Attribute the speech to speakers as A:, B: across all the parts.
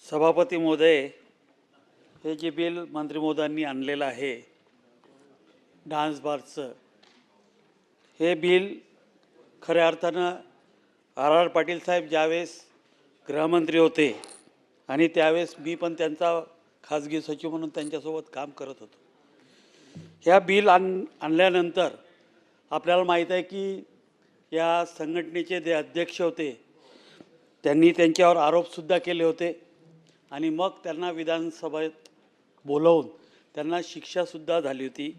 A: सभापती महोदय, हे जे बिल मंत्री महोदयांनी आणलेलं आहे डान्स बारचं, हे बिल खऱ्या अर्थानं आर पाटील साहेब ज्यावेळेस गृहमंत्री होते आणि त्यावेळेस मी पण त्यांचा खाजगी सचिव म्हणून त्यांच्यासोबत काम करत होतो. ह्या बिल आणल्यानंतर आपल्याला माहीत आहे की या संघटनेचे जे अध्यक्ष होते त्यांनी त्यांच्यावर आरोपसुद्धा केले होते आणि मग त्यांना विधानसभेत बोलवून त्यांना शिक्षासुद्धा झाली होती.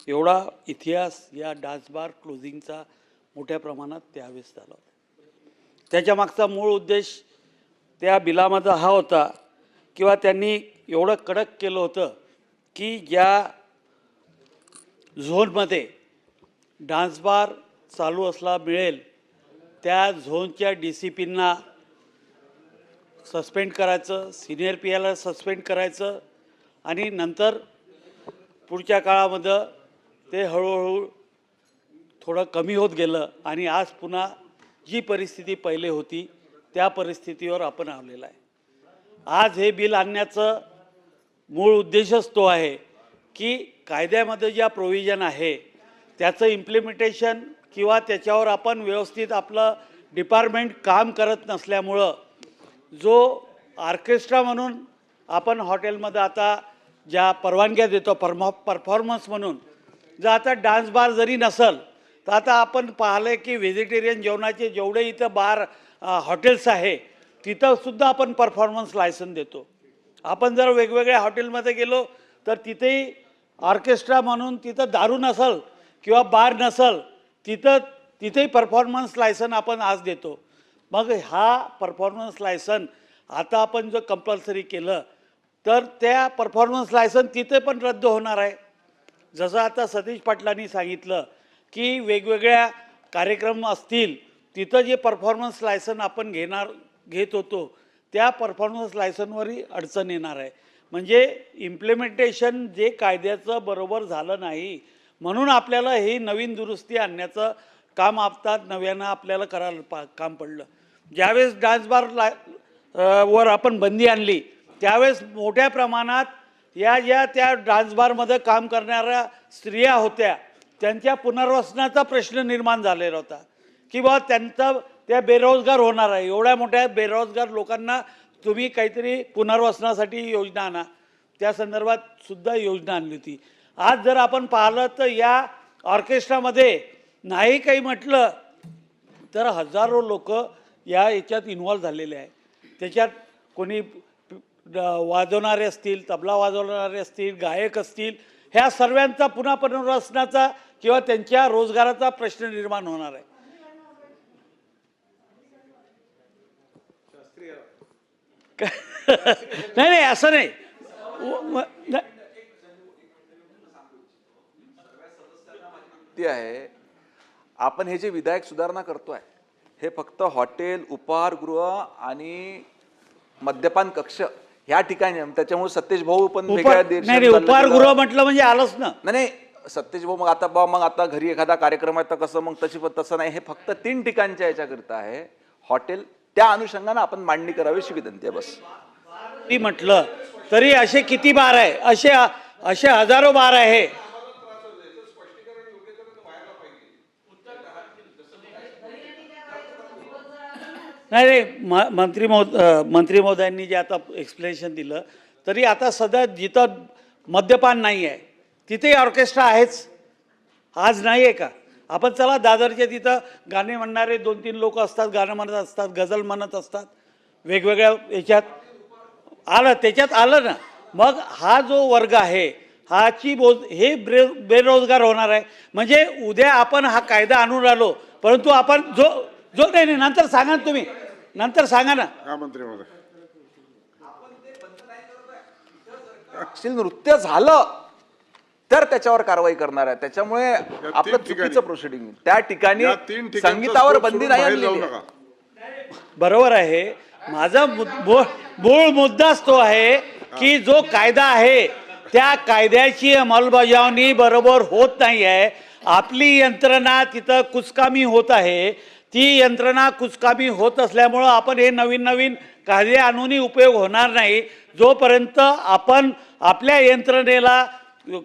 A: एवढा इतिहास या डान्स बार क्लोजिंगचा मोठ्या प्रमाणात त्यावेळेस झाला होता. त्याच्यामागचा मूळ उद्देश त्या बिलामध्ये हा होता किंवा त्यांनी एवढं कडक केलं होतं की ज्या झोनमध्ये डान्स बार चालू असला मिळेल त्या झोनच्या DCPंना सस्पेंड करायचं, सिनियर PIला सस्पेंड करायचं आणि नंतर पुढच्या काळामध्ये ते हळूहळू थोडं कमी होत गेलं आणि आज पुन्हा जी परिस्थिती पहिले होती त्या परिस्थितीवर आपण आलेला आहे. आज हे बिल आणण्याचं मूळ उद्देशच तो आहे की कायद्यामध्ये ज्या प्रोव्हिजन आहे त्याचं इम्प्लिमेंटेशन किंवा त्याच्यावर आपण व्यवस्थित आपलं डिपार्टमेंट काम करत नसल्यामुळं जो ऑर्केस्ट्रा म्हणून आपण हॉटेलमध्ये आता ज्या परवानग्या देतो परफॉर्मन्स म्हणून, जर आता डान्स बार जरी नसेल तर आता आपण पाहिलं की व्हेजिटेरियन जेवणाचे जेवढे इथं बार हॉटेल्स आहे तिथंसुद्धा आपण परफॉर्मन्स लायसन देतो. आपण जर वेगवेगळ्या हॉटेलमध्ये गेलो तर तिथेही ऑर्केस्ट्रा म्हणून तिथं दारू नसेल किंवा बार नसेल तिथेही परफॉर्मन्स लायसन आपण आज देतो. मग हा परफॉर्मन्स लायसन आता आपण जो कंपल्सरी केलं तर त्या परफॉर्मन्स लायसन तिथे पण रद्द होणार आहे. जसं आता सतीश पाटलांनी सांगितलं की वेगवेगळ्या कार्यक्रम असतील तिथं जे परफॉर्मन्स लायसन आपण घेत होतो त्या परफॉर्मन्स लायसनवरही अडचण येणार आहे. म्हणजे इम्प्लिमेंटेशन जे कायद्याचं बरोबर झालं नाही म्हणून आपल्याला ही नवीन दुरुस्ती आणण्याचं काम आता नव्यानं आपल्याला करायला काम पडलं. ज्यावेळेस डान्स बार वर आपण बंदी आणली त्यावेळेस मोठ्या प्रमाणात ज्या त्या डान्स बारमध्ये काम करणाऱ्या स्त्रिया होत्या त्यांच्या पुनर्वसनाचा प्रश्न निर्माण झालेला होता की बा त्या बेरोजगार होणार आहे. एवढ्या मोठ्या बेरोजगार लोकांना तुम्ही काहीतरी पुनर्वसनासाठी योजना आणा. त्या संदर्भात सुद्धा योजना आणली होती. आज जर आपण पाहिलं तर या ऑर्केस्ट्रामध्ये नाही काही म्हटलं तर हजारो लोक याच्यात इन्व्हॉल्व झालेले आहे. त्याच्यात कोणी वाजवणारे असतील, तबला वाजवणारे असतील, गायक असतील, ह्या सर्वांचा पुन्हा पुनर्वसनाचा किंवा त्यांच्या रोजगाराचा प्रश्न निर्माण होणार आहे. नाही असं नाही.
B: आहे आपण हे जे विधायक सुधारणा करतोय हे फक्त हॉटेल, उपाहारगृह आणि मद्यपान कक्ष ह्या ठिकाणी, त्याच्यामुळे सतेज भाऊ पण
A: उपाहारगृह म्हटलं म्हणजे आलंच ना.
B: नाही सतेज भाऊ मग आता घरी एखादा कार्यक्रम आहे तर कसं मग तसं नाही. हे फक्त 3 ठिकाणच्या याच्याकरिता आहे. हॉटेल त्या अनुषंगाने आपण मांडणी करावी अशी विनंती आहे. बस
A: ती म्हटलं तरी असे किती बार आहे, असे हजारो बार आहे. नाही मंत्री महोदयांनी जे आता एक्सप्लेनेशन दिलं तरी आता सध्या जिथं मद्यपान नाही आहे तिथेही ऑर्केस्ट्रा आहेच. आज नाही आहे का? आपण चला दादरच्या तिथं गाणे म्हणणारे 2-3 लोक असतात, गाणं म्हणत असतात, गझल म्हणत असतात, वेगवेगळ्या याच्यात त्याच्यात आलं ना. मग हा जो वर्ग आहे हे बेरोजगार होणार आहे. म्हणजे उद्या आपण हा कायदा आणून राहिलो परंतु आपण जो नाही नंतर सांगा ना, तुम्ही नंतर सांगा ना.
C: मंत्री महोदय,
B: नृत्य झालं तर त्याच्यावर कारवाई करणार आहे. त्याच्यामुळे आपलं चुकीचं प्रोसिडिंग त्या ठिकाणी संगीतावर बंदी नाही आणलेली.
A: बरोबर आहे. माझा मूळ मुद्दाच तो आहे की जो कायदा आहे त्या कायद्याची अंमलबजावणी बरोबर होत नाही आहे. आपली यंत्रणा तिथं कुचकामी होत आहे. ती यंत्रणा कुचकामी होत असल्यामुळं आपण हे नवीन नवीन कायदे आणूनही उपयोग होणार नाही जोपर्यंत आपण आपल्या यंत्रणेला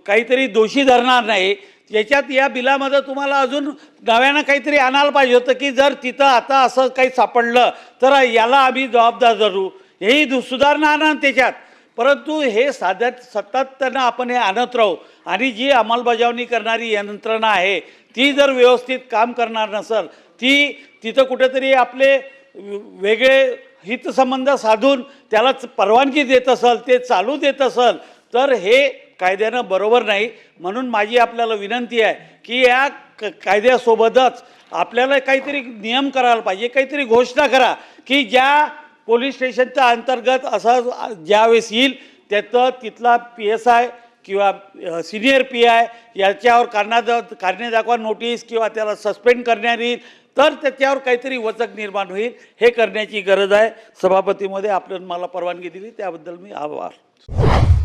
A: काहीतरी दोषी धरणार नाही. याच्यात या बिलामध्ये तुम्हाला अजून नव्यानं काहीतरी आणायला पाहिजे होतं की जर तिथं आता असं काही सापडलं तर याला आम्ही जबाबदार धरू, हेही सुधारणा आणा त्याच्यात. परंतु हे सातत्यानं आपण हे आणत राहू आणि जी अंमलबजावणी करणारी यंत्रणा आहे ती जर व्यवस्थित काम करणार नसेल, ती तिथं कुठेतरी आपले वेगळे हितसंबंध साधून त्याला परवानगी देत असेल, ते चालू देत असेल तर हे कायद्यानं बरोबर नाही. म्हणून माझी आपल्याला विनंती आहे की या कायद्यासोबतच आपल्याला काहीतरी नियम करायला पाहिजे, काहीतरी घोषणा करा की ज्या पोलीस स्टेशनच्या अंतर्गत असं ज्यावेळेस येईल त्याचं तिथला PSI किंवा सिनियर PI याच्यावर कारणे दाखवा नोटीस किंवा त्याला सस्पेंड करण्यात येईल तर त्याच्यावर काहीतरी वचक निर्माण होईल. हे करण्याची गरज आहे. सभापतीमध्ये आपण मला परवानगी दिली त्याबद्दल मी आभार.